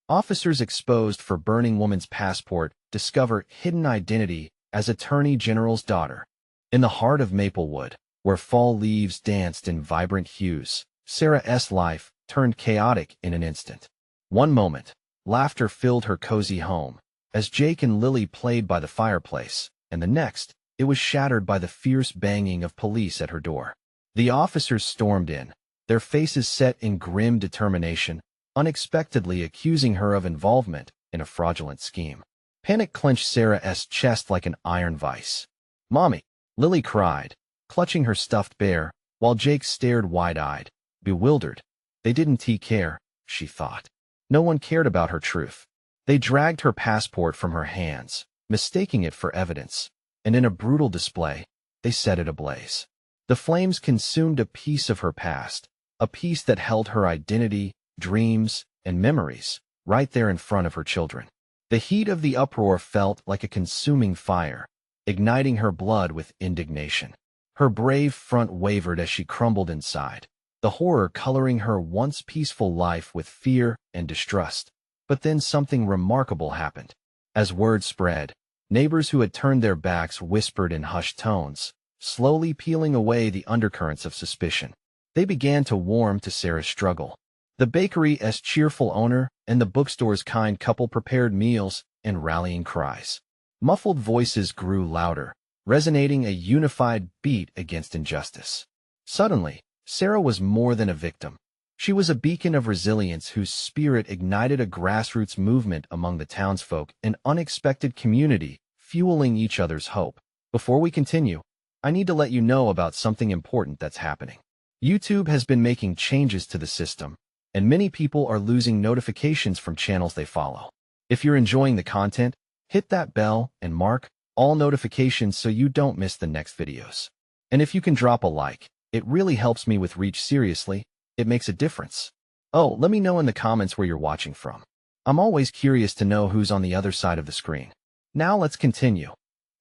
Officers exposed for burning woman's passport discover hidden identity as Attorney General's daughter. In the heart of Maplewood, where fall leaves danced in vibrant hues, Sarah's life turned chaotic in an instant. One moment, laughter filled her cozy home, as Jake and Lily played by the fireplace, and the next, it was shattered by the fierce banging of police at her door. The officers stormed in, their faces set in grim determination, unexpectedly accusing her of involvement in a fraudulent scheme. Panic clenched Sarah's chest like an iron vice. "Mommy!" Lily cried, clutching her stuffed bear, while Jake stared wide-eyed, bewildered. They didn't care, she thought. No one cared about her truth. They dragged her passport from her hands, mistaking it for evidence, and in a brutal display, they set it ablaze. The flames consumed a piece of her past, a piece that held her identity, dreams, and memories, right there in front of her children. The heat of the uproar felt like a consuming fire, igniting her blood with indignation. Her brave front wavered as she crumbled inside, the horror coloring her once peaceful life with fear and distrust. But then something remarkable happened. As word spread, neighbors who had turned their backs whispered in hushed tones, slowly peeling away the undercurrents of suspicion. They began to warm to Sarah's struggle. The bakery's cheerful owner and the bookstore's kind couple prepared meals and rallying cries. Muffled voices grew louder, resonating a unified beat against injustice. Suddenly, Sarah was more than a victim. She was a beacon of resilience whose spirit ignited a grassroots movement among the townsfolk, an unexpected community, fueling each other's hope. Before we continue, I need to let you know about something important that's happening. YouTube has been making changes to the system, and many people are losing notifications from channels they follow. If you're enjoying the content, hit that bell and mark all notifications so you don't miss the next videos. And if you can drop a like, it really helps me with reach. Seriously, it makes a difference. Oh, let me know in the comments where you're watching from. I'm always curious to know who's on the other side of the screen. Now let's continue.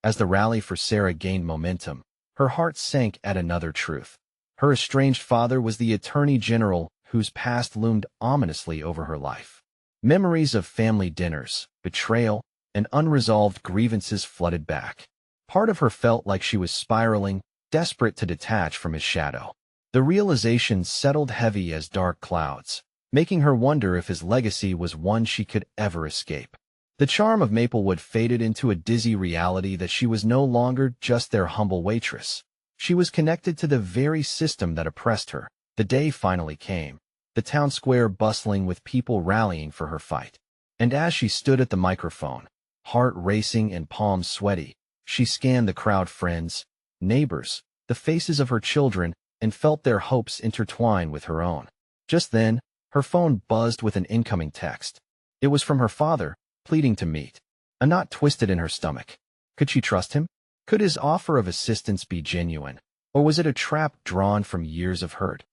As the rally for Sarah gained momentum, her heart sank at another truth. Her estranged father was the Attorney General whose past loomed ominously over her life. Memories of family dinners, betrayal, and unresolved grievances flooded back. Part of her felt like she was spiraling, desperate to detach from his shadow. The realization settled heavy as dark clouds, making her wonder if his legacy was one she could ever escape. The charm of Maplewood faded into a dizzy reality that she was no longer just their humble waitress. She was connected to the very system that oppressed her. The day finally came, the town square bustling with people rallying for her fight. And as she stood at the microphone, heart racing and palms sweaty, she scanned the crowd, friends, neighbors, the faces of her children, and felt their hopes intertwine with her own. Just then, her phone buzzed with an incoming text. It was from her father, pleading to meet. A knot twisted in her stomach. Could she trust him? Could his offer of assistance be genuine, or was it a trap drawn from years of hurt?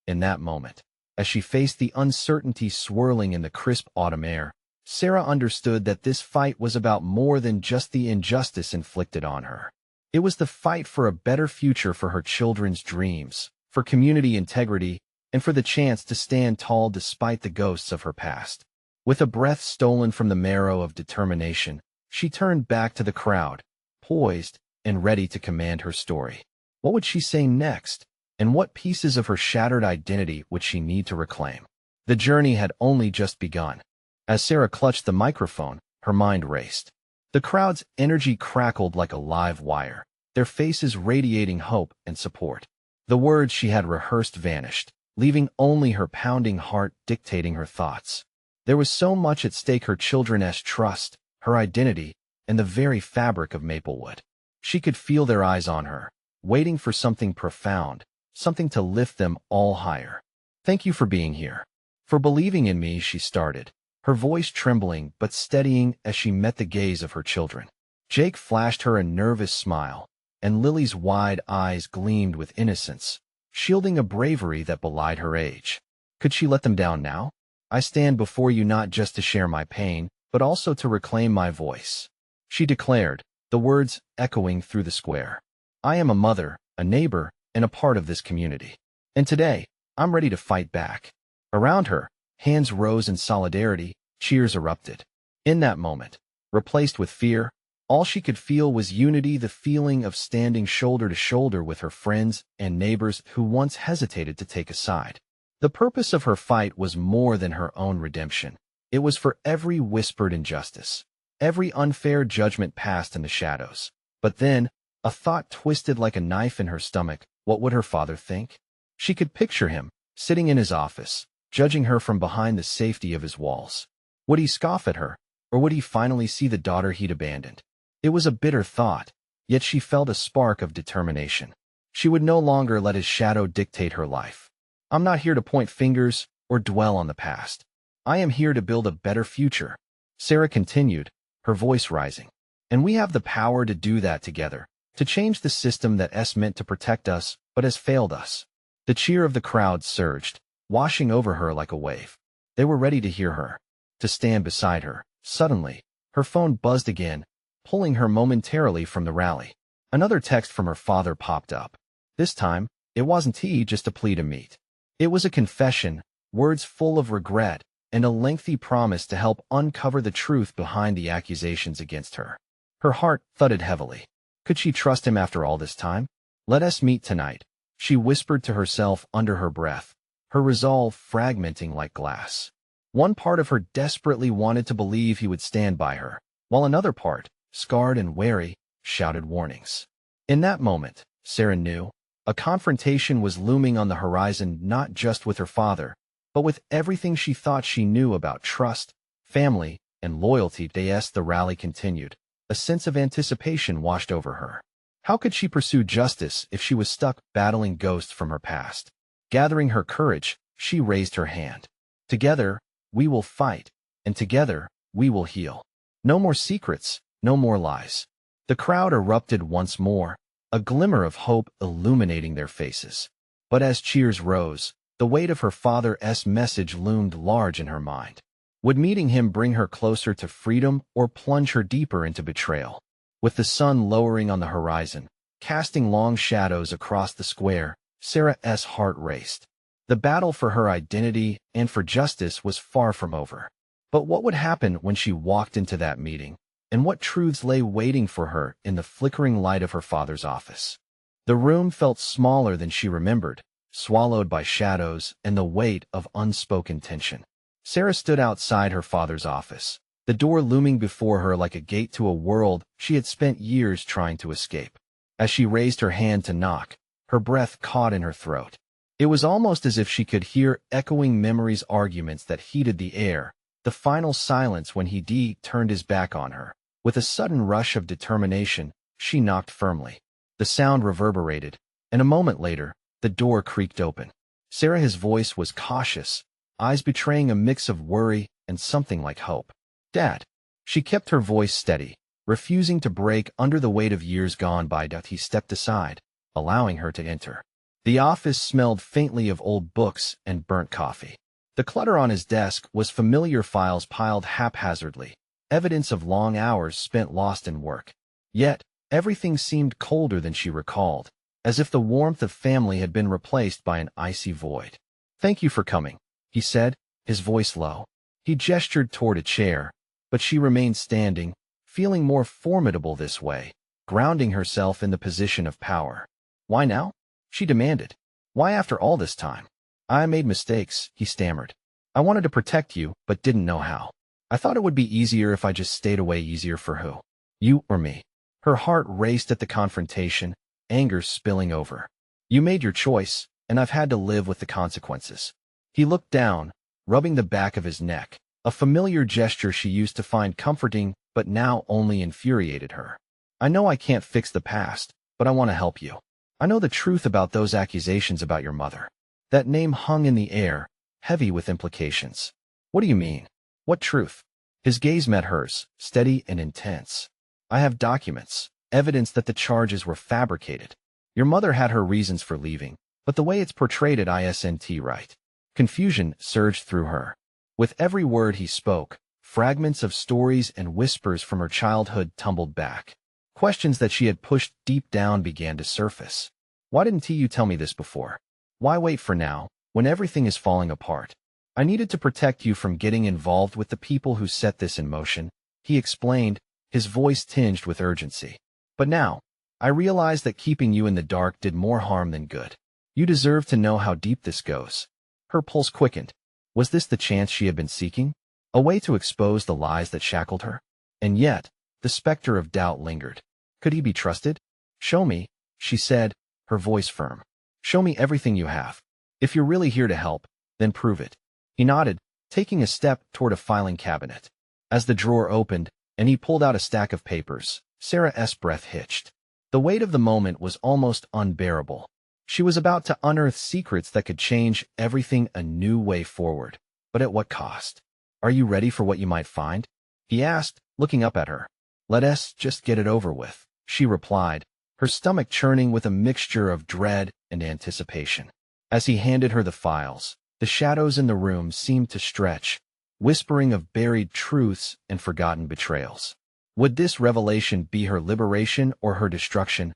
In that moment, as she faced the uncertainty swirling in the crisp autumn air, Sarah understood that this fight was about more than just the injustice inflicted on her. It was the fight for a better future, for her children's dreams, for community integrity, and for the chance to stand tall despite the ghosts of her past. With a breath stolen from the marrow of determination, she turned back to the crowd, poised and ready to command her story. What would she say next? And what pieces of her shattered identity would she need to reclaim? The journey had only just begun. As Sarah clutched the microphone, her mind raced. The crowd's energy crackled like a live wire, their faces radiating hope and support. The words she had rehearsed vanished, leaving only her pounding heart dictating her thoughts. There was so much at stake: her children's trust, her identity, and the very fabric of Maplewood. She could feel their eyes on her, waiting for something profound, something to lift them all higher. "Thank you for being here. For believing in me," she started, her voice trembling but steadying as she met the gaze of her children. Jake flashed her a nervous smile, and Lily's wide eyes gleamed with innocence, shielding a bravery that belied her age. Could she let them down now? "I stand before you not just to share my pain, but also to reclaim my voice," she declared, the words echoing through the square. "I am a mother, a neighbor, and a part of this community. And today, I'm ready to fight back." Around her, hands rose in solidarity, Cheers erupted. In that moment, replaced with fear, all she could feel was unity, the feeling of standing shoulder to shoulder with her friends and neighbors who once hesitated to take a side. The purpose of her fight was more than her own redemption. It was for every whispered injustice, every unfair judgment passed in the shadows. But then, a thought twisted like a knife in her stomach. What would her father think? She could picture him, sitting in his office, judging her from behind the safety of his walls. Would he scoff at her, or would he finally see the daughter he'd abandoned? It was a bitter thought, yet she felt a spark of determination. She would no longer let his shadow dictate her life. I'm not here to point fingers or dwell on the past. I am here to build a better future, Sarah continued, her voice rising. And we have the power to do that together, to change the system that is meant to protect us but has failed us. The cheer of the crowd surged, washing over her like a wave. They were ready to hear her, to stand beside her. Suddenly, her phone buzzed again, pulling her momentarily from the rally. Another text from her father popped up. This time, it wasn't just a plea to meet. It was a confession, words full of regret, and a lengthy promise to help uncover the truth behind the accusations against her. Her heart thudded heavily. Could she trust him after all this time? Let us meet tonight, she whispered to herself under her breath, her resolve fragmenting like glass. One part of her desperately wanted to believe he would stand by her, while another part, scarred and wary, shouted warnings. In that moment, Sarah knew, a confrontation was looming on the horizon, not just with her father, but with everything she thought she knew about trust, family, and loyalty. As the rally continued, a sense of anticipation washed over her. How could she pursue justice if she was stuck battling ghosts from her past? Gathering her courage, she raised her hand. Together, we will fight, and together, we will heal. No more secrets, no more lies. The crowd erupted once more, a glimmer of hope illuminating their faces. But as cheers rose, the weight of her father's message loomed large in her mind. Would meeting him bring her closer to freedom or plunge her deeper into betrayal? With the sun lowering on the horizon, casting long shadows across the square, Sarah's heart raced. The battle for her identity and for justice was far from over. But what would happen when she walked into that meeting, and what truths lay waiting for her in the flickering light of her father's office? The room felt smaller than she remembered, swallowed by shadows and the weight of unspoken tension. Sarah stood outside her father's office, the door looming before her like a gate to a world she had spent years trying to escape. As she raised her hand to knock, her breath caught in her throat. It was almost as if she could hear echoing memories, arguments that heated the air, the final silence when he turned his back on her. With a sudden rush of determination, she knocked firmly. The sound reverberated, and a moment later, the door creaked open. Sarah's voice was cautious, eyes betraying a mix of worry and something like hope. "Dad." She kept her voice steady, refusing to break under the weight of years gone by. He stepped aside, allowing her to enter. The office smelled faintly of old books and burnt coffee. The clutter on his desk was familiar, files piled haphazardly, evidence of long hours spent lost in work. Yet, everything seemed colder than she recalled, as if the warmth of family had been replaced by an icy void. "Thank you for coming," he said, his voice low. He gestured toward a chair, but she remained standing, feeling more formidable this way, grounding herself in the position of power. "Why now?" she demanded. "Why after all this time?" "I made mistakes," he stammered. "I wanted to protect you, but didn't know how. I thought it would be easier if I just stayed away." "Easier for who? You or me?" Her heart raced at the confrontation, anger spilling over. "You made your choice, and I've had to live with the consequences." He looked down, rubbing the back of his neck, a familiar gesture she used to find comforting but now only infuriated her. "I know I can't fix the past, but I want to help you. I know the truth about those accusations about your mother." That name hung in the air, heavy with implications. "What do you mean? What truth?" His gaze met hers, steady and intense. "I have documents, evidence that the charges were fabricated. Your mother had her reasons for leaving, but the way it's portrayed isn't right." Confusion surged through her. With every word he spoke, fragments of stories and whispers from her childhood tumbled back. Questions that she had pushed deep down began to surface. "Why didn't you tell me this before? Why wait for now, when everything is falling apart?" I needed to protect you from getting involved with the people who set this in motion, he explained, his voice tinged with urgency. But now, I realize that keeping you in the dark did more harm than good. You deserve to know how deep this goes. Her pulse quickened. Was this the chance she had been seeking? A way to expose the lies that shackled her? And yet, the specter of doubt lingered. Could he be trusted? Show me, she said, her voice firm. Show me everything you have. If you're really here to help, then prove it. He nodded, taking a step toward a filing cabinet. As the drawer opened, and he pulled out a stack of papers, Sarah's breath hitched. The weight of the moment was almost unbearable. She was about to unearth secrets that could change everything a new way forward. But at what cost? Are you ready for what you might find? He asked, looking up at her. Let us just get it over with, she replied, her stomach churning with a mixture of dread and anticipation. As he handed her the files, the shadows in the room seemed to stretch, whispering of buried truths and forgotten betrayals. Would this revelation be her liberation or her destruction?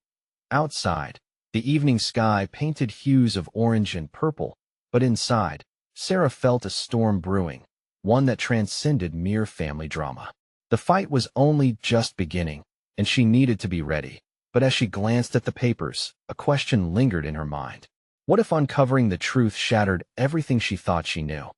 Outside, the evening sky painted hues of orange and purple, but inside, Sarah felt a storm brewing, one that transcended mere family drama. The fight was only just beginning, and she needed to be ready. But as she glanced at the papers, a question lingered in her mind. What if uncovering the truth shattered everything she thought she knew?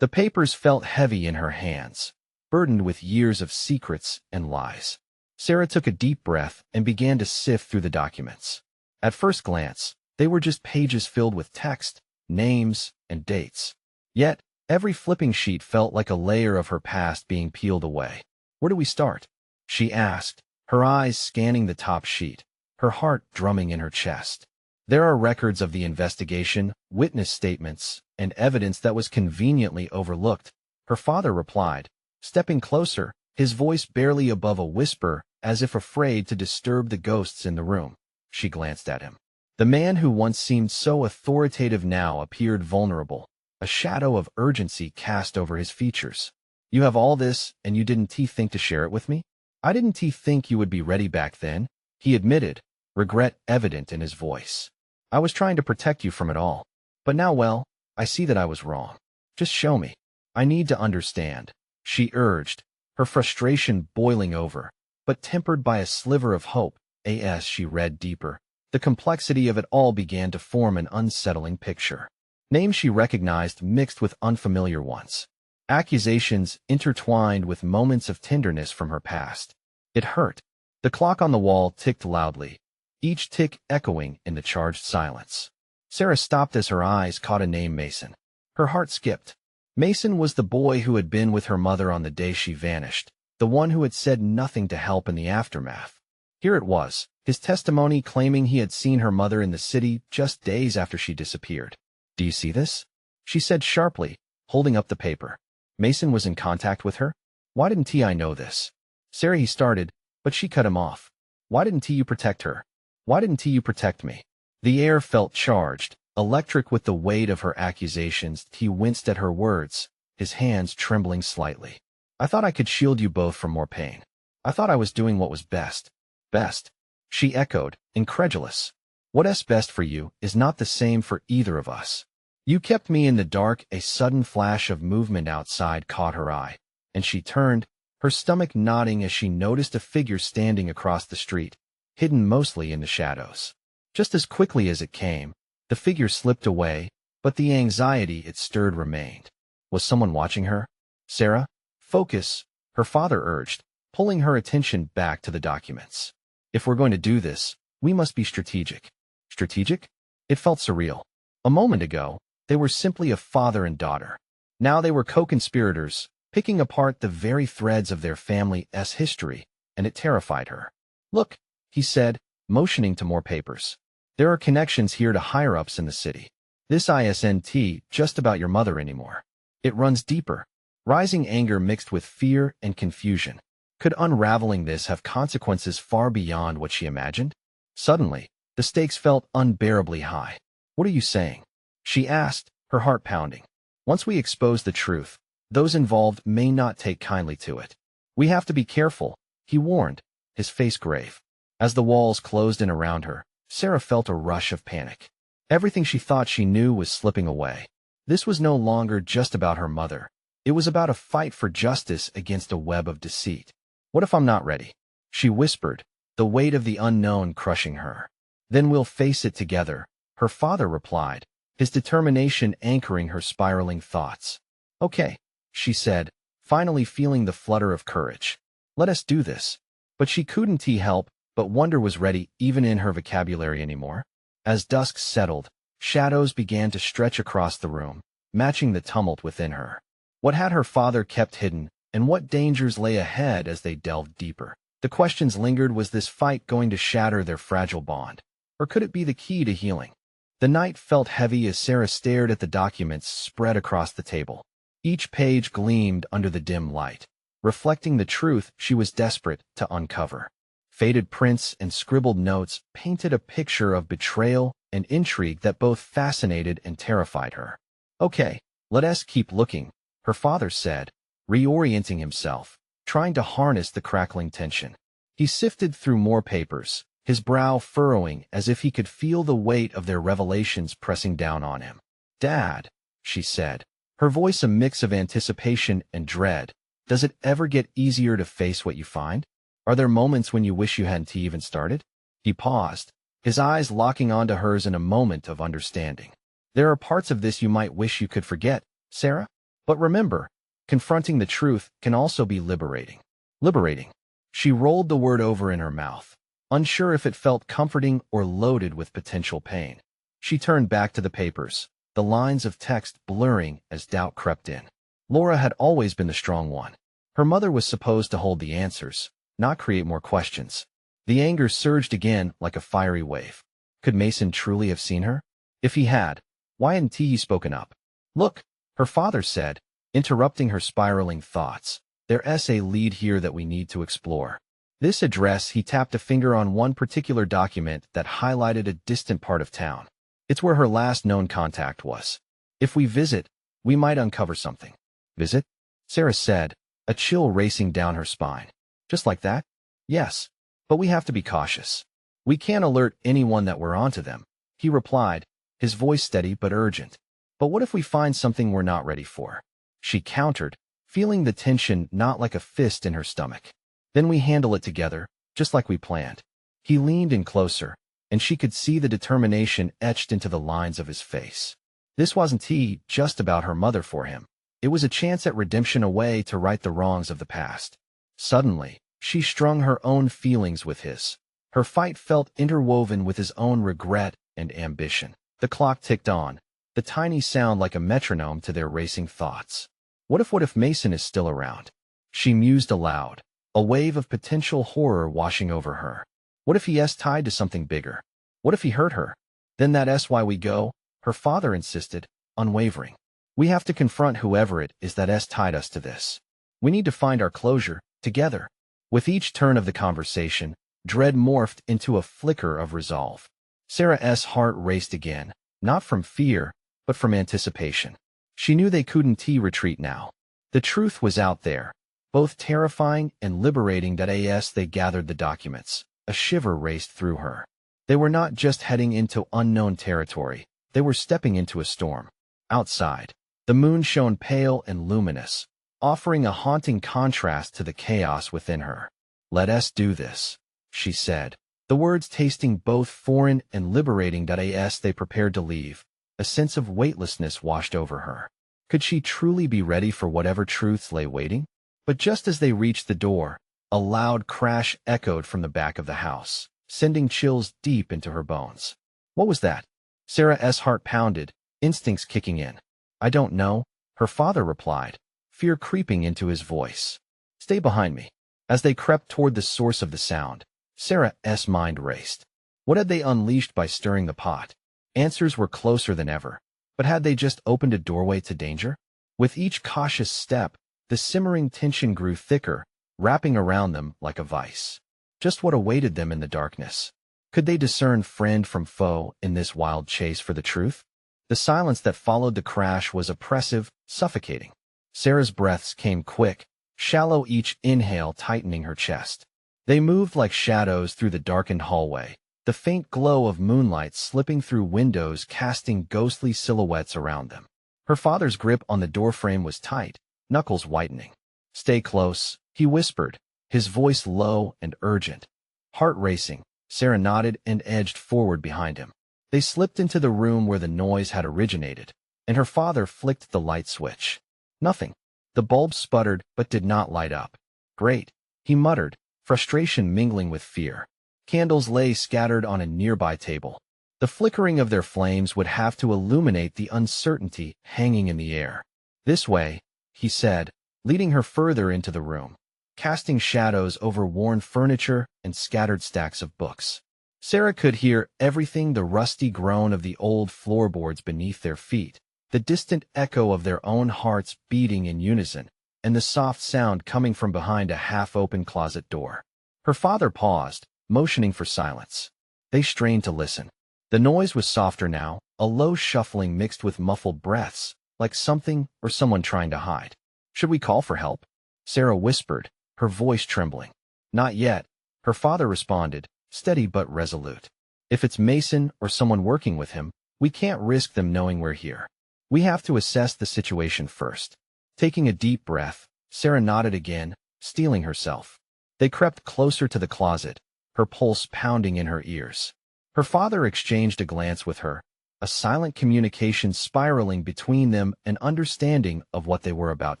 The papers felt heavy in her hands, burdened with years of secrets and lies. Sarah took a deep breath and began to sift through the documents. At first glance, they were just pages filled with text, names, and dates. Yet, every flipping sheet felt like a layer of her past being peeled away. Where do we start? She asked, her eyes scanning the top sheet, her heart drumming in her chest. There are records of the investigation, witness statements, and evidence that was conveniently overlooked, her father replied, stepping closer, his voice barely above a whisper, as if afraid to disturb the ghosts in the room. She glanced at him. The man who once seemed so authoritative now appeared vulnerable, a shadow of urgency cast over his features. You have all this, and you didn't think to share it with me? I didn't think you would be ready back then, he admitted, regret evident in his voice. I was trying to protect you from it all. But now, well, I see that I was wrong. Just show me. I need to understand, she urged, her frustration boiling over, but tempered by a sliver of hope. As she read deeper, the complexity of it all began to form an unsettling picture. Names she recognized mixed with unfamiliar ones. Accusations intertwined with moments of tenderness from her past. It hurt. The clock on the wall ticked loudly, each tick echoing in the charged silence. Sarah stopped as her eyes caught a name: Mason. Her heart skipped. Mason was the boy who had been with her mother on the day she vanished, the one who had said nothing to help in the aftermath. Here it was, his testimony claiming he had seen her mother in the city just days after she disappeared. Do you see this? She said sharply, holding up the paper. Mason was in contact with her? Why didn't I know this? Sarah, he started, but she cut him off. Why didn't you protect her? Why didn't you protect me? The air felt charged, electric with the weight of her accusations. He winced at her words, his hands trembling slightly. I thought I could shield you both from more pain. I thought I was doing what was best. Best? She echoed, incredulous. What's best for you is not the same for either of us. You kept me in the dark. A sudden flash of movement outside caught her eye, and she turned, her stomach knotting as she noticed a figure standing across the street, hidden mostly in the shadows. Just as quickly as it came, the figure slipped away, but the anxiety it stirred remained. Was someone watching her? Sarah, focus, her father urged, pulling her attention back to the documents. If we're going to do this, we must be strategic. Strategic? It felt surreal. A moment ago, they were simply a father and daughter. Now they were co-conspirators, picking apart the very threads of their family's history, and it terrified her. Look, he said, motioning to more papers. There are connections here to higher-ups in the city. This isn't just about your mother anymore. It runs deeper. Rising anger mixed with fear and confusion. Could unraveling this have consequences far beyond what she imagined? Suddenly, the stakes felt unbearably high. What are you saying? She asked, her heart pounding. Once we expose the truth, those involved may not take kindly to it. We have to be careful, he warned, his face grave. As the walls closed in around her, Sarah felt a rush of panic. Everything she thought she knew was slipping away. This was no longer just about her mother. It was about a fight for justice against a web of deceit. What if I'm not ready? She whispered, the weight of the unknown crushing her. Then we'll face it together, her father replied, his determination anchoring her spiraling thoughts. Okay, she said, finally feeling the flutter of courage. Let us do this. But she couldn't help but wonder was ready even in her vocabulary anymore. As dusk settled, shadows began to stretch across the room, matching the tumult within her. What had her father kept hidden, and what dangers lay ahead as they delved deeper? The questions lingered. Was this fight going to shatter their fragile bond? Or could it be the key to healing? The night felt heavy as Sarah stared at the documents spread across the table. Each page gleamed under the dim light, reflecting the truth she was desperate to uncover. Faded prints and scribbled notes painted a picture of betrayal and intrigue that both fascinated and terrified her. Okay, let us keep looking, her father said, reorienting himself, trying to harness the crackling tension. He sifted through more papers, his brow furrowing as if he could feel the weight of their revelations pressing down on him. Dad, she said, her voice a mix of anticipation and dread, does it ever get easier to face what you find? Are there moments when you wish you hadn't even started? He paused, his eyes locking onto hers in a moment of understanding. There are parts of this you might wish you could forget, Sarah. But remember, confronting the truth can also be liberating. Liberating. She rolled the word over in her mouth, unsure if it felt comforting or loaded with potential pain. She turned back to the papers, the lines of text blurring as doubt crept in. Laura had always been the strong one. Her mother was supposed to hold the answers, not create more questions. The anger surged again like a fiery wave. Could Mason truly have seen her? If he had, why hadn't he spoken up? Look, her father said, interrupting her spiraling thoughts. There's a lead here that we need to explore. This address, he tapped a finger on one particular document that highlighted a distant part of town. It's where her last known contact was. If we visit, we might uncover something. Visit? Sarah said, a chill racing down her spine. Just like that? Yes, but we have to be cautious. We can't alert anyone that we're onto them, he replied, his voice steady but urgent. But what if we find something we're not ready for? She countered, feeling the tension not like a fist in her stomach. Then we handle it together, just like we planned. He leaned in closer, and she could see the determination etched into the lines of his face. This wasn't just about her mother for him. It was a chance at redemption, a way to right the wrongs of the past. Suddenly, she strung her own feelings with his. Her fight felt interwoven with his own regret and ambition. The clock ticked on, the tiny sound like a metronome to their racing thoughts. What if Mason is still around? She mused aloud, a wave of potential horror washing over her. What if he is tied to something bigger? What if he hurt her? Then that's why we go, her father insisted, unwavering. We have to confront whoever it is that has tied us to this. We need to find our closure, together. With each turn of the conversation, dread morphed into a flicker of resolve. Sarah's heart raced again, not from fear, but from anticipation. She knew they couldn't retreat now. The truth was out there, both terrifying and liberating. As they gathered the documents, a shiver raced through her. They were not just heading into unknown territory, they were stepping into a storm. Outside, the moon shone pale and luminous, offering a haunting contrast to the chaos within her. Let us do this, she said, the words tasting both foreign and liberating. As they prepared to leave, a sense of weightlessness washed over her. Could she truly be ready for whatever truths lay waiting? But just as they reached the door, a loud crash echoed from the back of the house, sending chills deep into her bones. What was that? Sarah's heart pounded, instincts kicking in. I don't know, her father replied, fear creeping into his voice. Stay behind me. As they crept toward the source of the sound, Sarah's mind raced. What had they unleashed by stirring the pot? Answers were closer than ever, but had they just opened a doorway to danger? With each cautious step, the simmering tension grew thicker, wrapping around them like a vice. Just what awaited them in the darkness? Could they discern friend from foe in this wild chase for the truth? The silence that followed the crash was oppressive, suffocating. Sarah's breaths came quick, shallow, each inhale tightening her chest. They moved like shadows through the darkened hallway, the faint glow of moonlight slipping through windows casting ghostly silhouettes around them. Her father's grip on the doorframe was tight, knuckles whitening. "Stay close," he whispered, his voice low and urgent. Heart racing, Sarah nodded and edged forward behind him. They slipped into the room where the noise had originated, and her father flicked the light switch. Nothing. The bulb sputtered but did not light up. "Great," he muttered, frustration mingling with fear. Candles lay scattered on a nearby table. The flickering of their flames would have to illuminate the uncertainty hanging in the air. "This way," he said, leading her further into the room, casting shadows over worn furniture and scattered stacks of books. Sarah could hear everything: the rusty groan of the old floorboards beneath their feet, the distant echo of their own hearts beating in unison, and the soft sound coming from behind a half-open closet door. Her father paused, motioning for silence. They strained to listen. The noise was softer now, a low shuffling mixed with muffled breaths, like something or someone trying to hide. "Should we call for help?" Sarah whispered, her voice trembling. "Not yet," her father responded, steady but resolute. "If it's Mason or someone working with him, we can't risk them knowing we're here. We have to assess the situation first." Taking a deep breath, Sarah nodded again, steeling herself. They crept closer to the closet, her pulse pounding in her ears. Her father exchanged a glance with her, a silent communication spiraling between them, an understanding of what they were about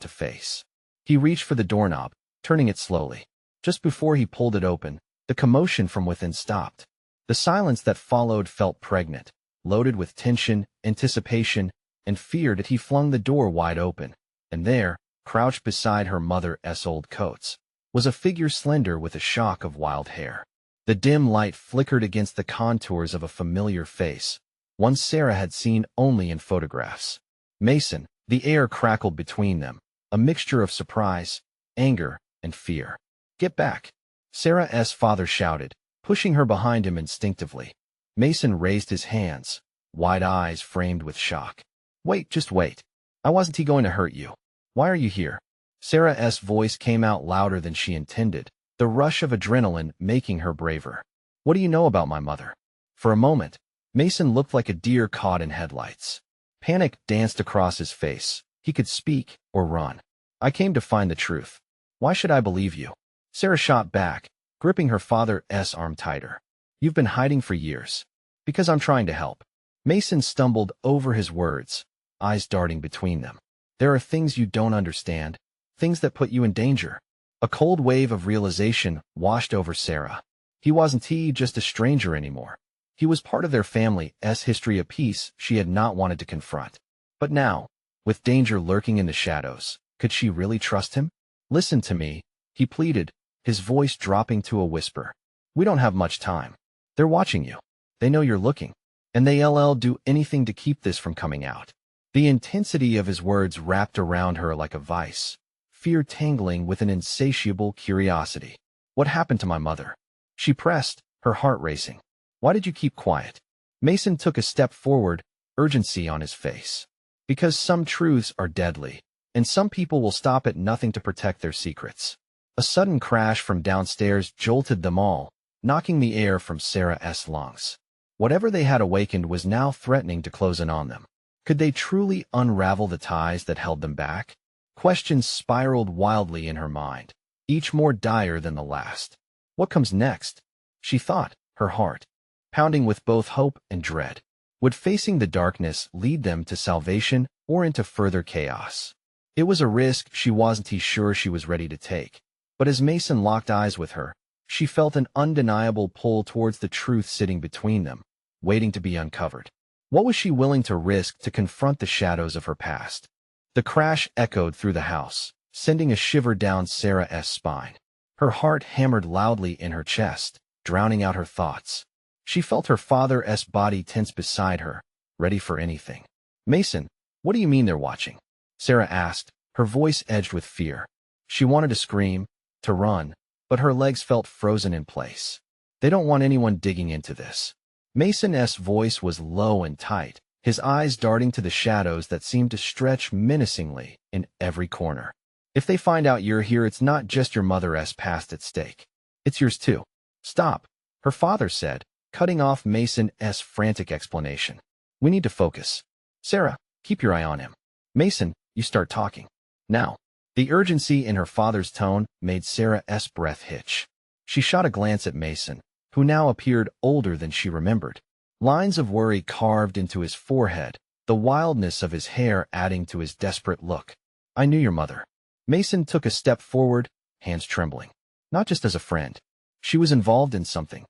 to face. He reached for the doorknob, turning it slowly. Just before he pulled it open, the commotion from within stopped. The silence that followed felt pregnant, loaded with tension, anticipation, and fear. That he flung the door wide open, and there, crouched beside her mother's old coats, was a figure slender with a shock of wild hair. The dim light flickered against the contours of a familiar face, one Sarah had seen only in photographs. Mason. The air crackled between them, a mixture of surprise, anger, and fear. "Get back!" Sarah's father shouted, pushing her behind him instinctively. Mason raised his hands, wide eyes framed with shock. "Wait, just wait. I wasn't going to hurt you. Why are you here?" Sarah's voice came out louder than she intended, the rush of adrenaline making her braver. "What do you know about my mother?" For a moment, Mason looked like a deer caught in headlights. Panic danced across his face. He could speak or run. "I came to find the truth. Why should I believe you?" Sarah shot back, gripping her father's arm tighter. "You've been hiding for years." "Because I'm trying to help." Mason stumbled over his words, eyes darting between them. "There are things you don't understand, things that put you in danger." A cold wave of realization washed over Sarah. He wasn't just a stranger anymore. He was part of their family's history, a piece she had not wanted to confront. But now, with danger lurking in the shadows, could she really trust him? "Listen to me," he pleaded, his voice dropping to a whisper. "We don't have much time. They're watching you. They know you're looking. And they'll do anything to keep this from coming out." The intensity of his words wrapped around her like a vice, fear tangling with an insatiable curiosity. "What happened to my mother?" She pressed, her heart racing. "Why did you keep quiet?" Mason took a step forward, urgency on his face. "Because some truths are deadly, and some people will stop at nothing to protect their secrets." A sudden crash from downstairs jolted them all, knocking the air from Sarah's lungs. Whatever they had awakened was now threatening to close in on them. Could they truly unravel the ties that held them back? Questions spiraled wildly in her mind, each more dire than the last. What comes next? She thought, her heart pounding with both hope and dread. Would facing the darkness lead them to salvation or into further chaos? It was a risk she wasn't sure she was ready to take. But as Mason locked eyes with her, she felt an undeniable pull towards the truth sitting between them, waiting to be uncovered. What was she willing to risk to confront the shadows of her past? The crash echoed through the house, sending a shiver down Sarah's spine. Her heart hammered loudly in her chest, drowning out her thoughts. She felt her father's body tense beside her, ready for anything. "Mason, what do you mean they're watching?" Sarah asked, her voice edged with fear. She wanted to scream, to run, but her legs felt frozen in place. "They don't want anyone digging into this." Mason's voice was low and tight, his eyes darting to the shadows that seemed to stretch menacingly in every corner. "If they find out you're here, it's not just your mother's past at stake. It's yours too." "Stop," her father said, cutting off Mason's frantic explanation. "We need to focus. Sarah, keep your eye on him." Mason, you start talking. Now. The urgency in her father's tone made Sarah's breath hitch. She shot a glance at Mason, who now appeared older than she remembered. Lines of worry carved into his forehead, the wildness of his hair adding to his desperate look. I knew your mother. Mason took a step forward, hands trembling. Not just as a friend. She was involved in something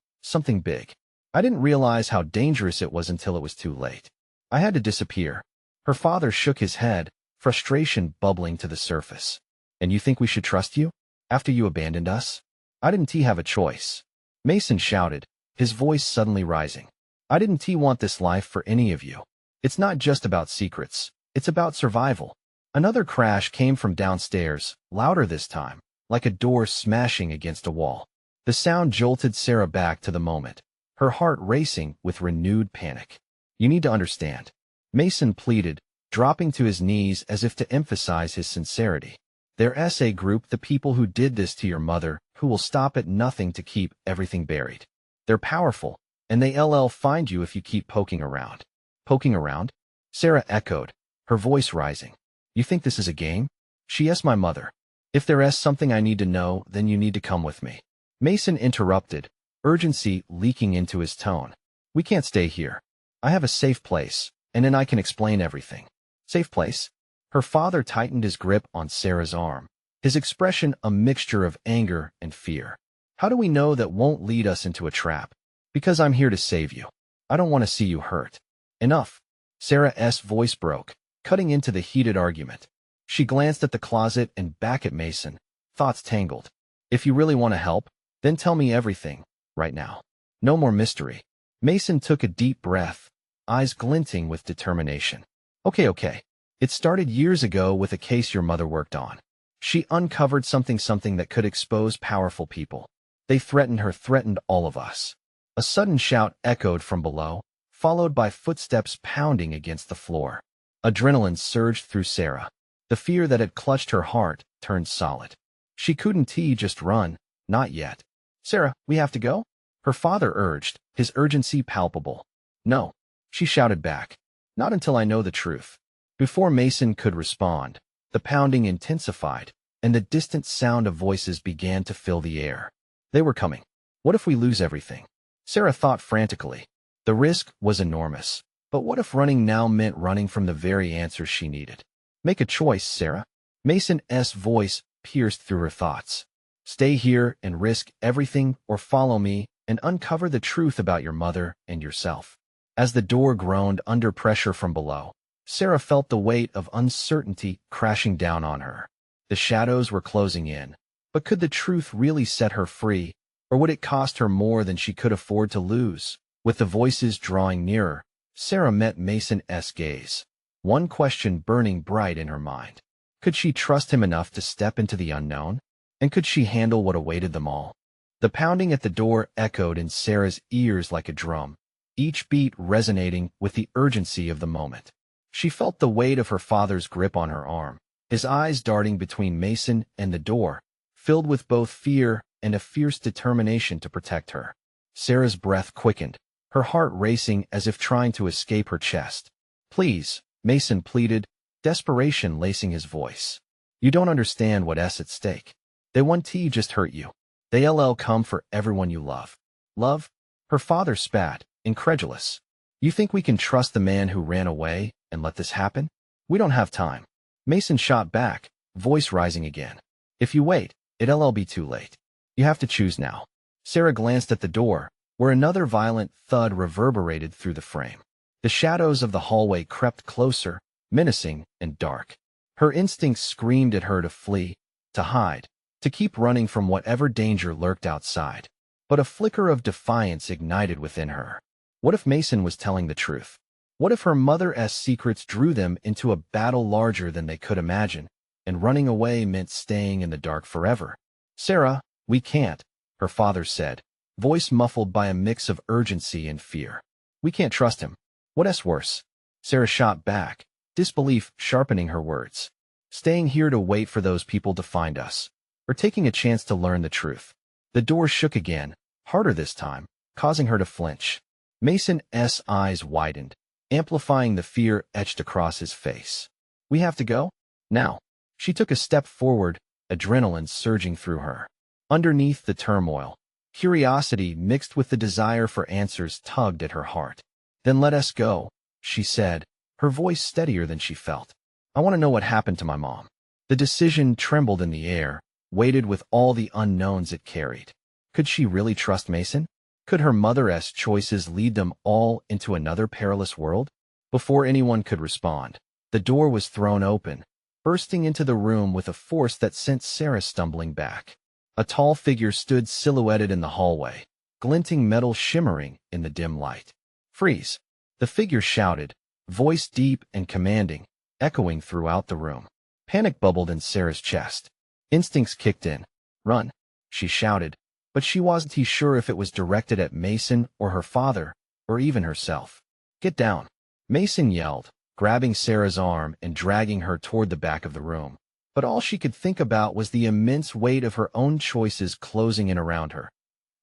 big. I didn't realize how dangerous it was until it was too late. I had to disappear. Her father shook his head, frustration bubbling to the surface. And you think we should trust you? After you abandoned us? I didn't have a choice. Mason shouted, his voice suddenly rising. I didn't want this life for any of you. It's not just about secrets. It's about survival. Another crash came from downstairs, louder this time, like a door smashing against a wall. The sound jolted Sarah back to the moment, her heart racing with renewed panic. You need to understand. Mason pleaded, dropping to his knees as if to emphasize his sincerity. There's a group, the people who did this to your mother, who will stop at nothing to keep everything buried. They're powerful, and they'll find you if you keep poking around. Poking around? Sarah echoed, her voice rising. You think this is a game? She is my mother. If there's something I need to know, then you need to come with me. Mason interrupted, urgency leaking into his tone. We can't stay here. I have a safe place, and then I can explain everything. Safe place? Her father tightened his grip on Sarah's arm, his expression a mixture of anger and fear. How do we know that won't lead us into a trap? Because I'm here to save you. I don't want to see you hurt. Enough. Sarah's voice broke, cutting into the heated argument. She glanced at the closet and back at Mason, thoughts tangled. If you really want to help, then tell me everything, right now. No more mystery. Mason took a deep breath, eyes glinting with determination. Okay. It started years ago with a case your mother worked on. She uncovered something that could expose powerful people. They threatened her, threatened all of us. A sudden shout echoed from below, followed by footsteps pounding against the floor. Adrenaline surged through Sarah. The fear that had clutched her heart turned solid. She couldn't just run, not yet. Sarah, we have to go? Her father urged, his urgency palpable. No, she shouted back. Not until I know the truth. Before Mason could respond, the pounding intensified, and the distant sound of voices began to fill the air. They were coming. What if we lose everything? Sarah thought frantically. The risk was enormous. But what if running now meant running from the very answers she needed? Make a choice, Sarah. Mason's voice pierced through her thoughts. Stay here and risk everything, or follow me and uncover the truth about your mother and yourself. As the door groaned under pressure from below, Sarah felt the weight of uncertainty crashing down on her. The shadows were closing in, but could the truth really set her free, or would it cost her more than she could afford to lose? With the voices drawing nearer, Sarah met Mason's gaze, one question burning bright in her mind. Could she trust him enough to step into the unknown? And could she handle what awaited them all? The pounding at the door echoed in Sarah's ears like a drum, each beat resonating with the urgency of the moment. She felt the weight of her father's grip on her arm, his eyes darting between Mason and the door, filled with both fear and a fierce determination to protect her. Sarah's breath quickened, her heart racing as if trying to escape her chest. Please, Mason pleaded, desperation lacing his voice. You don't understand what's at stake. They won't just hurt you. They'll come for everyone you love. Love? Her father spat, incredulous. You think we can trust the man who ran away and let this happen? We don't have time. Mason shot back, voice rising again. If you wait, it'll be too late. You have to choose now. Sarah glanced at the door, where another violent thud reverberated through the frame. The shadows of the hallway crept closer, menacing and dark. Her instincts screamed at her to flee, to hide, to keep running from whatever danger lurked outside. But a flicker of defiance ignited within her. What if Mason was telling the truth? What if her mother's secrets drew them into a battle larger than they could imagine, and running away meant staying in the dark forever? Sarah, we can't, her father said, voice muffled by a mix of urgency and fear. We can't trust him. What's worse? Sarah shot back, disbelief sharpening her words. Staying here to wait for those people to find us, or taking a chance to learn the truth. The door shook again, harder this time, causing her to flinch. Mason's eyes widened, amplifying the fear etched across his face. We have to go? Now. She took a step forward, adrenaline surging through her. Underneath the turmoil, curiosity mixed with the desire for answers tugged at her heart. Then let us go, she said, her voice steadier than she felt. I want to know what happened to my mom. The decision trembled in the air, weighted with all the unknowns it carried. Could she really trust Mason? Could her mother's choices lead them all into another perilous world? Before anyone could respond, the door was thrown open, bursting into the room with a force that sent Sarah stumbling back. A tall figure stood silhouetted in the hallway, glinting metal shimmering in the dim light. Freeze! The figure shouted, voice deep and commanding, echoing throughout the room. Panic bubbled in Sarah's chest. Instincts kicked in. Run, she shouted, but she wasn't sure if it was directed at Mason or her father, or even herself. Get down, Mason yelled, grabbing Sarah's arm and dragging her toward the back of the room. But all she could think about was the immense weight of her own choices closing in around her.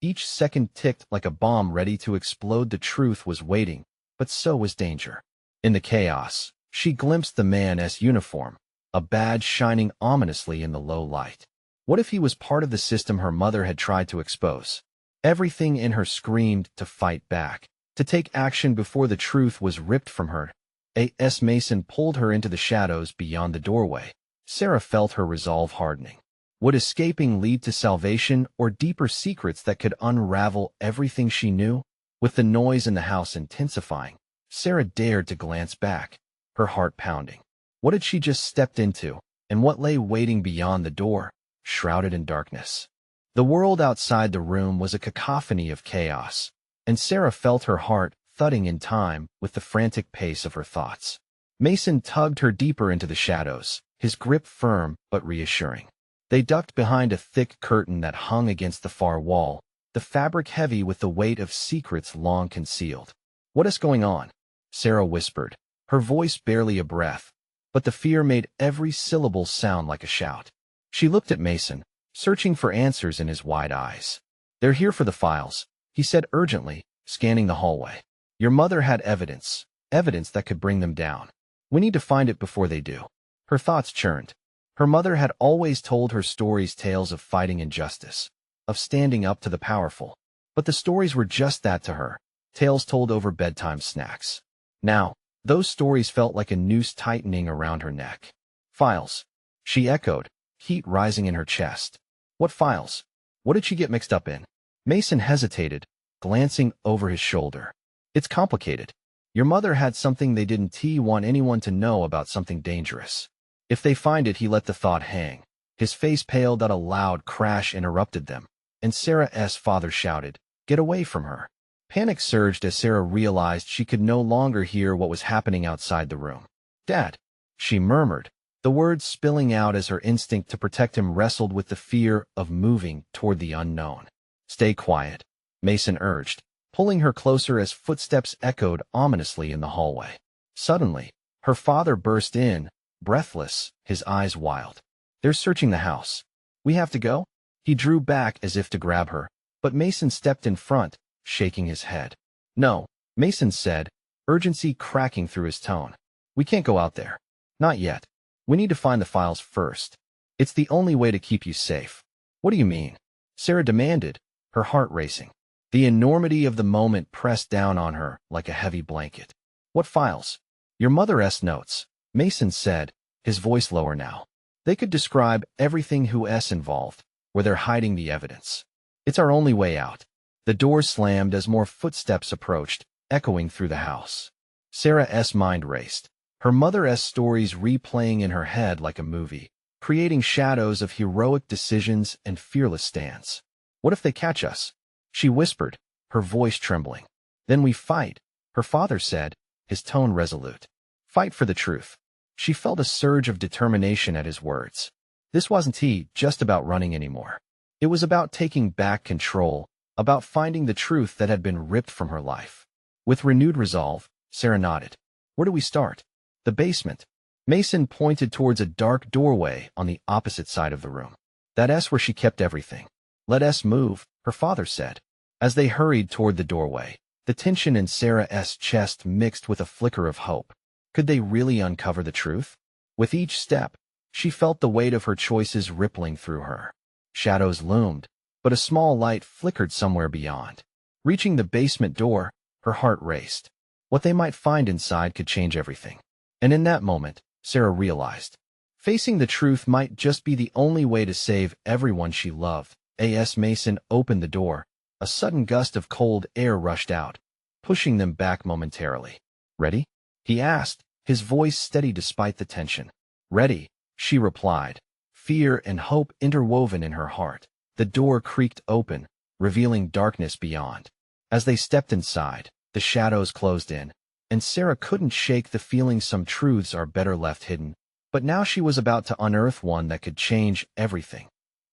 Each second ticked like a bomb ready to explode. The truth was waiting, but so was danger. In the chaos, she glimpsed the man's uniform, a badge shining ominously in the low light. What if he was part of the system her mother had tried to expose? Everything in her screamed to fight back, to take action before the truth was ripped from her. A.S. Mason pulled her into the shadows beyond the doorway. Sarah felt her resolve hardening. Would escaping lead to salvation or deeper secrets that could unravel everything she knew? With the noise in the house intensifying, Sarah dared to glance back, her heart pounding. What had she just stepped into, and what lay waiting beyond the door, shrouded in darkness? The world outside the room was a cacophony of chaos, and Sarah felt her heart thudding in time with the frantic pace of her thoughts. Mason tugged her deeper into the shadows, his grip firm but reassuring. They ducked behind a thick curtain that hung against the far wall, the fabric heavy with the weight of secrets long concealed. What is going on? Sarah whispered, her voice barely a breath, but the fear made every syllable sound like a shout. She looked at Mason, searching for answers in his wide eyes. They're here for the files, he said urgently, scanning the hallway. Your mother had evidence that could bring them down. We need to find it before they do. Her thoughts churned. Her mother had always told her stories tales of fighting injustice, of standing up to the powerful. But the stories were just that to her, tales told over bedtime snacks. Now, those stories felt like a noose tightening around her neck. Files, she echoed, heat rising in her chest. What files? What did she get mixed up in? Mason hesitated, glancing over his shoulder. It's complicated. Your mother had something they didn't want anyone to know about, something dangerous. If they find it, he let the thought hang. His face paled as a loud crash interrupted them, and Sarah's father shouted, "Get away from her." Panic surged as Sarah realized she could no longer hear what was happening outside the room. "Dad," she murmured, the words spilling out as her instinct to protect him wrestled with the fear of moving toward the unknown. "Stay quiet," Mason urged, pulling her closer as footsteps echoed ominously in the hallway. Suddenly, her father burst in, breathless, his eyes wild. "They're searching the house. We have to go?" He drew back as if to grab her, but Mason stepped in front, shaking his head. "No," Mason said, urgency cracking through his tone. "We can't go out there. Not yet. We need to find the files first. It's the only way to keep you safe." "What do you mean?" Sarah demanded, her heart racing. The enormity of the moment pressed down on her like a heavy blanket. "What files?" "Your mother's notes," Mason said, his voice lower now. "They could describe everything who's involved, where they're hiding the evidence. It's our only way out." The door slammed as more footsteps approached, echoing through the house. Sarah's mind raced, her mother's stories replaying in her head like a movie, creating shadows of heroic decisions and fearless stands. "What if they catch us?" she whispered, her voice trembling. "Then we fight," her father said, his tone resolute. "Fight for the truth." She felt a surge of determination at his words. This wasn't just about running anymore. It was about taking back control, about finding the truth that had been ripped from her life. With renewed resolve, Sarah nodded. "Where do we start?" "The basement." Mason pointed towards a dark doorway on the opposite side of the room. "That's where she kept everything." "Let us move," her father said. As they hurried toward the doorway, the tension in Sarah's chest mixed with a flicker of hope. Could they really uncover the truth? With each step, she felt the weight of her choices rippling through her. Shadows loomed, but a small light flickered somewhere beyond. Reaching the basement door, her heart raced. What they might find inside could change everything. And in that moment, Sarah realized, facing the truth might just be the only way to save everyone she loved. As Mason opened the door, a sudden gust of cold air rushed out, pushing them back momentarily. "Ready?" he asked, his voice steady despite the tension. "Ready," she replied, fear and hope interwoven in her heart. The door creaked open, revealing darkness beyond. As they stepped inside, the shadows closed in, and Sarah couldn't shake the feeling some truths are better left hidden. But now she was about to unearth one that could change everything.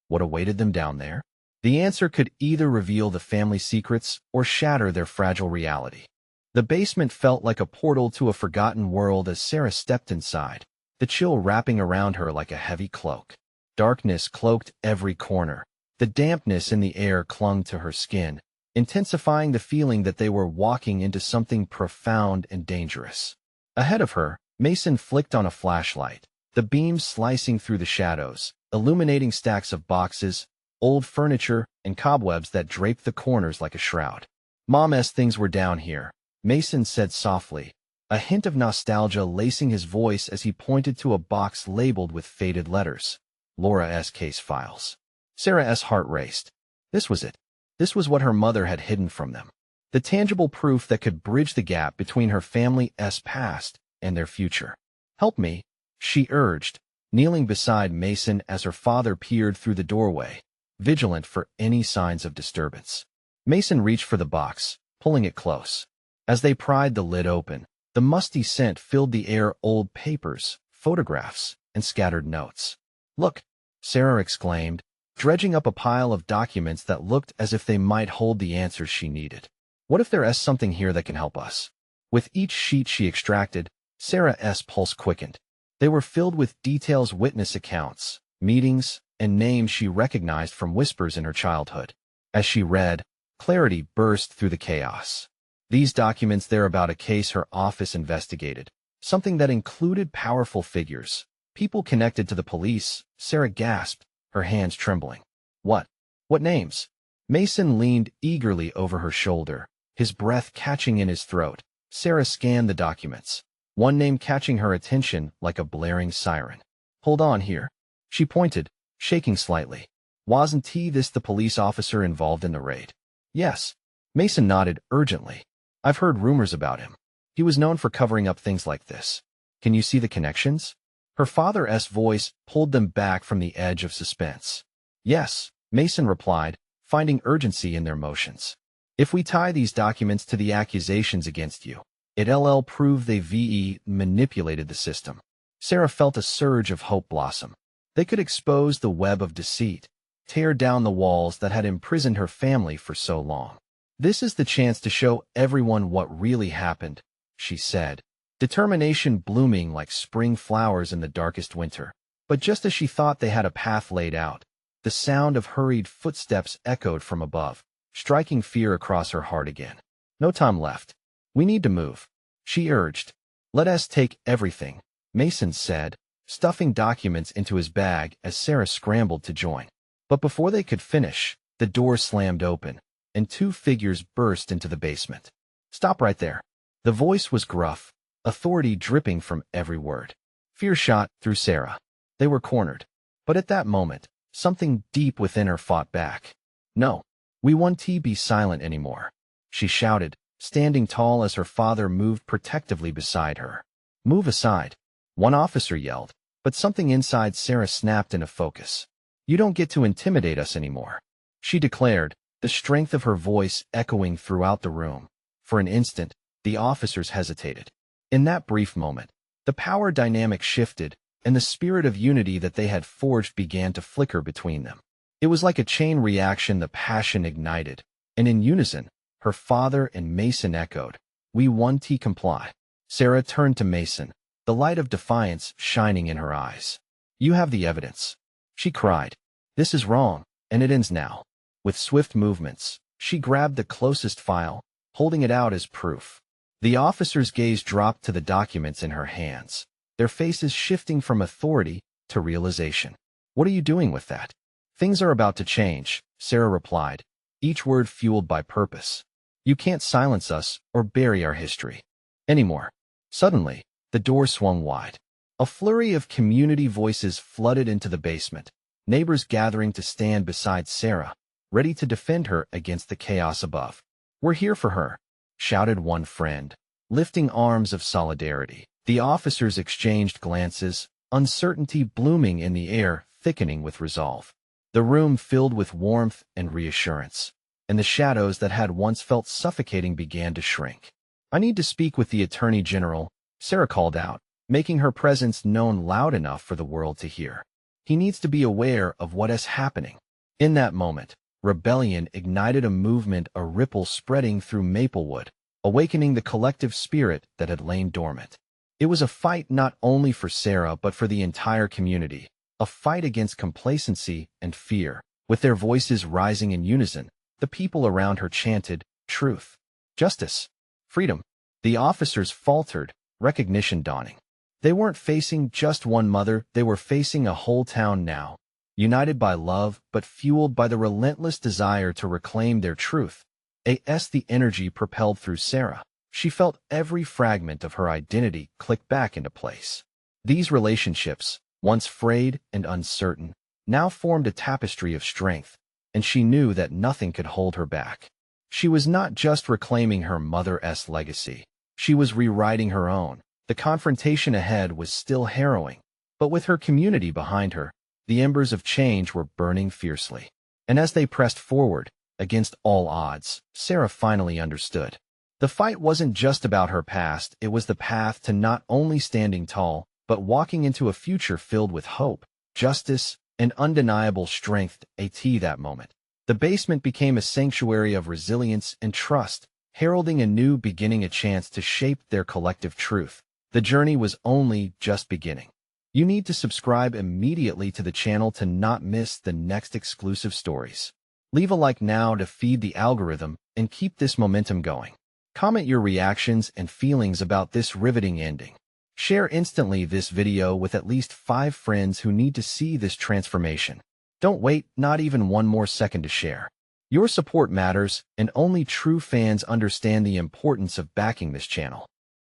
What awaited them down there? The answer could either reveal the family secrets or shatter their fragile reality. The basement felt like a portal to a forgotten world as Sarah stepped inside, the chill wrapping around her like a heavy cloak. Darkness cloaked every corner. The dampness in the air clung to her skin, intensifying the feeling that they were walking into something profound and dangerous. Ahead of her, Mason flicked on a flashlight, the beams slicing through the shadows, illuminating stacks of boxes, old furniture, and cobwebs that draped the corners like a shroud. "Mom-'s things were down here," Mason said softly, a hint of nostalgia lacing his voice as he pointed to a box labeled with faded letters. Laura's case files. Sarah's heart raced. This was it. This was what her mother had hidden from them. The tangible proof that could bridge the gap between her family's past and their future. "Help me," she urged, kneeling beside Mason as her father peered through the doorway, vigilant for any signs of disturbance. Mason reached for the box, pulling it close. As they pried the lid open, the musty scent filled the air. Old papers, photographs, and scattered notes. "Look," Sarah exclaimed, dredging up a pile of documents that looked as if they might hold the answers she needed. "What if there's something here that can help us?" With each sheet she extracted, Sarah's pulse quickened. They were filled with details, witness accounts, meetings, and names she recognized from whispers in her childhood. As she read, clarity burst through the chaos. These documents, they're about a case her office investigated, something that included powerful figures, people connected to the police. Sarah gasped, her hands trembling. What? What names?" Mason leaned eagerly over her shoulder, his breath catching in his throat. Sarah scanned the documents, one name catching her attention like a blaring siren. "Hold on here." She pointed, shaking slightly. "Wasn't this the police officer involved in the raid?" "Yes." Mason nodded urgently. "I've heard rumors about him. He was known for covering up things like this. Can you see the connections?" Her father's voice pulled them back from the edge of suspense. "Yes," Mason replied, finding urgency in their motions. "If we tie these documents to the accusations against you, it'll prove they've manipulated the system." Sarah felt a surge of hope blossom. They could expose the web of deceit, tear down the walls that had imprisoned her family for so long. "This is the chance to show everyone what really happened," she said, determination blooming like spring flowers in the darkest winter. But just as she thought they had a path laid out, the sound of hurried footsteps echoed from above, striking fear across her heart again. "No time left. We need to move," she urged. "Let us take everything," Mason said, stuffing documents into his bag as Sarah scrambled to join. But before they could finish, the door slammed open, and two figures burst into the basement. "Stop right there." The voice was gruff, authority dripping from every word. Fear shot through Sarah. They were cornered. But at that moment, something deep within her fought back. "No, we won't be silent anymore," she shouted, standing tall as her father moved protectively beside her. "Move aside," one officer yelled, but something inside Sarah snapped into focus. "You don't get to intimidate us anymore," she declared, the strength of her voice echoing throughout the room. For an instant, the officers hesitated. In that brief moment, the power dynamic shifted, and the spirit of unity that they had forged began to flicker between them. It was like a chain reaction. The passion ignited, and in unison, her father and Mason echoed, "We won't comply." Sarah turned to Mason, the light of defiance shining in her eyes. "You have the evidence," she cried. "This is wrong, and it ends now." With swift movements, she grabbed the closest file, holding it out as proof. The officer's gaze dropped to the documents in her hands, their faces shifting from authority to realization. "What are you doing with that?" "Things are about to change," Sarah replied, each word fueled by purpose. "You can't silence us or bury our history anymore." Suddenly, the door swung wide. A flurry of community voices flooded into the basement, neighbors gathering to stand beside Sarah, ready to defend her against the chaos above. "We're here for her," shouted one friend, lifting arms of solidarity. The officers exchanged glances, uncertainty blooming in the air, thickening with resolve. The room filled with warmth and reassurance, and the shadows that had once felt suffocating began to shrink. "I need to speak with the Attorney General," Sarah called out, making her presence known loud enough for the world to hear. "He needs to be aware of what is happening." In that moment, rebellion ignited a movement, a ripple spreading through Maplewood, awakening the collective spirit that had lain dormant. It was a fight not only for Sarah but for the entire community, a fight against complacency and fear. With their voices rising in unison, the people around her chanted, "Truth, justice, freedom." The officers faltered, recognition dawning. They weren't facing just one mother, they were facing a whole town now, united by love but fueled by the relentless desire to reclaim their truth. The energy propelled through Sarah. She felt every fragment of her identity click back into place. These relationships, once frayed and uncertain, now formed a tapestry of strength, and she knew that nothing could hold her back. She was not just reclaiming her mother's legacy. She was rewriting her own. The confrontation ahead was still harrowing, but with her community behind her, the embers of change were burning fiercely. And as they pressed forward, against all odds, Sarah finally understood. The fight wasn't just about her past, it was the path to not only standing tall, but walking into a future filled with hope, justice, and undeniable strength. That moment, the basement became a sanctuary of resilience and trust, heralding a new beginning, a chance to shape their collective truth. The journey was only just beginning. You need to subscribe immediately to the channel to not miss the next exclusive stories. Leave a like now to feed the algorithm and keep this momentum going. Comment your reactions and feelings about this riveting ending. Share instantly this video with at least 5 friends who need to see this transformation. Don't wait, not even one more second to share. Your support matters, and only true fans understand the importance of backing this channel.